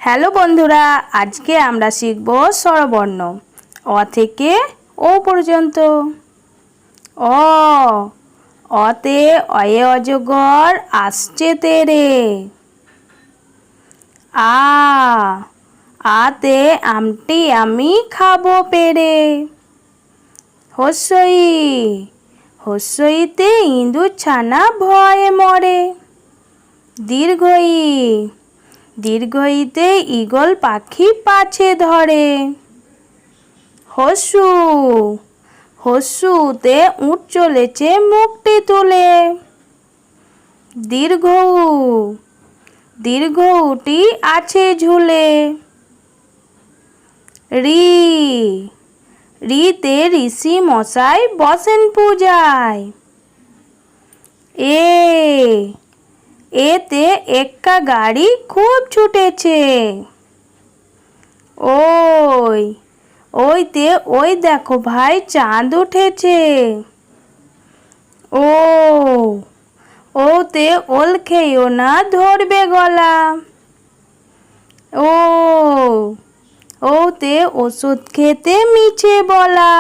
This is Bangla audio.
হ্যালো বন্ধুরা, আজকে আমরা শিখব স্বরবর্ণ অ থেকে ও পর্যন্ত। অ অতে অয়ে অজগর আসছে তেরে। আ আতে আমটি আমি খাবো পেরে। হস্যই হস্যইতে ইঁদুর ছানা ভয়ে মরে। দীর্ঘই দীর্ঘইতে ঈগল পাখি পাছে ধরে। হস্যু হস্যুতে উট চলেছে মুখটি তুলে। দীর্ঘউ দীর্ঘউটি আছে ঝুলে। রি রিতে ঋষি মশাই বসেন পূজায়। এ এতে এক্কা গাড়ি খুব ছুটেছে। ওই ওইতে ওই দেখো ভাই চাঁদ উঠেছে। ও ওতে ওল খেয়েও না ধরবে গলা। ও ওতে ওষুধ খেতে মিছে বলা।